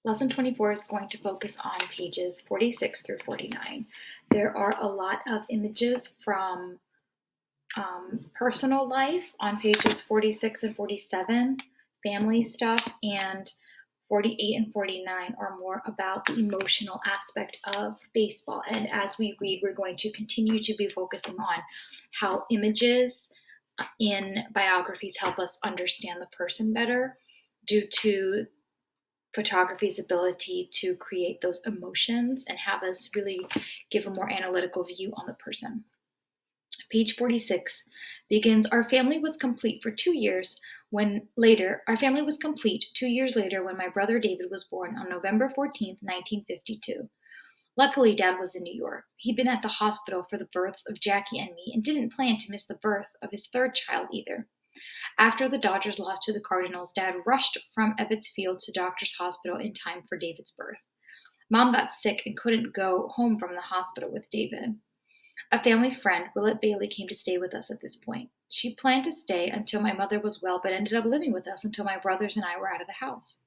Lesson 24 is going to focus on pages 46 through 49. There are a lot of images from personal life on pages 46 and 47, family stuff, and 48 and 49 are more about the emotional aspect of baseball. And as we read, we're going to continue to be focusing on how images in biographies help us understand the person better due to photography's ability to create those emotions and have us really give a more analytical view on the person. Page 46 begins, our family was complete 2 years later when my brother David was born on November 14th, 1952. Luckily, Dad was in New York. He'd been at the hospital for the births of Jackie and me and didn't plan to miss the birth of his third child either. After the Dodgers lost to the Cardinals, Dad rushed from Ebbets Field to Doctor's Hospital in time for David's birth. Mom got sick and couldn't go home from the hospital with David. A family friend, Willett Bailey, came to stay with us at this point. She planned to stay until my mother was well, but ended up living with us until my brothers and I were out of the house.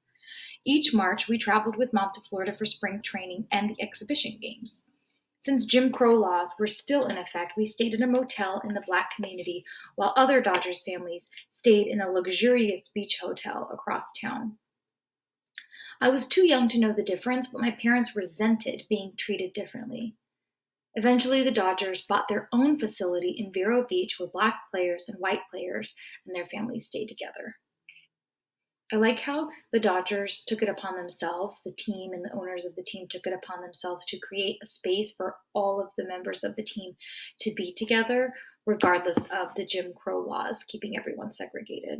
Each March, we traveled with Mom to Florida for spring training and the exhibition games. Since Jim Crow laws were still in effect, we stayed in a motel in the Black community, while other Dodgers families stayed in a luxurious beach hotel across town. I was too young to know the difference, but my parents resented being treated differently. Eventually, the Dodgers bought their own facility in Vero Beach where Black players and white players and their families stayed together. I like how the Dodgers took it upon themselves, the team and the owners of the team took it upon themselves to create a space for all of the members of the team to be together, regardless of the Jim Crow laws, keeping everyone segregated.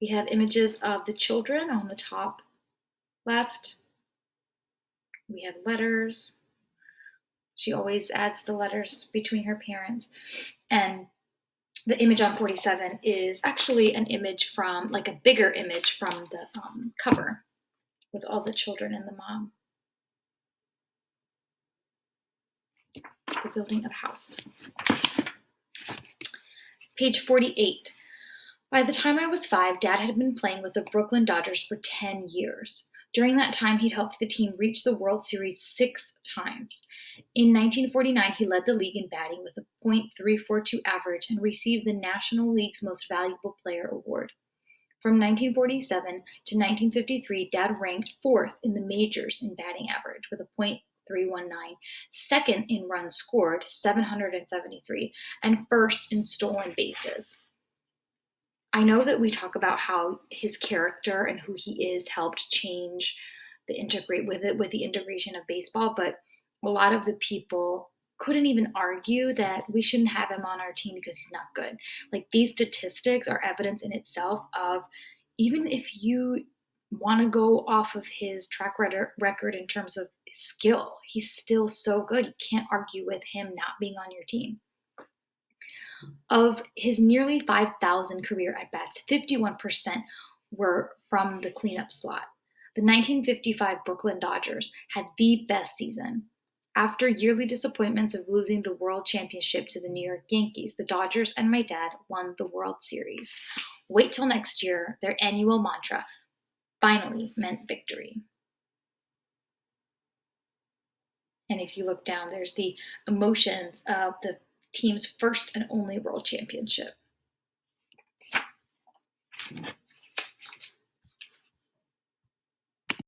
We have images of the children on the top left. We have letters. She always adds the letters between her parents. And the image on 47 is actually an image from, like a bigger image from the cover with all the children and the mom. The building of a house. Page 48. By the time I was 5, Dad had been playing with the Brooklyn Dodgers for 10 years. During that time, he'd helped the team reach the World Series 6 times. In 1949, he led the league in batting with a .342 average and received the National League's Most Valuable Player award. From 1947 to 1953, Dad ranked 4th in the majors in batting average with a .319, second in runs scored, 773, and first in stolen bases. I know that we talk about how his character and who he is helped change the integration of baseball, but a lot of the people couldn't even argue that we shouldn't have him on our team because he's not good. Like, these statistics are evidence in itself of, even if you want to go off of his track record in terms of skill, he's still so good. You can't argue with him not being on your team. Of his nearly 5,000 career at-bats, 51% were from the cleanup slot. The 1955 Brooklyn Dodgers had the best season. After yearly disappointments of losing the World Championship to the New York Yankees, the Dodgers and my dad won the World Series. Wait till next year, their annual mantra, finally meant victory. And if you look down, there's the emotions of the team's first and only World Championship.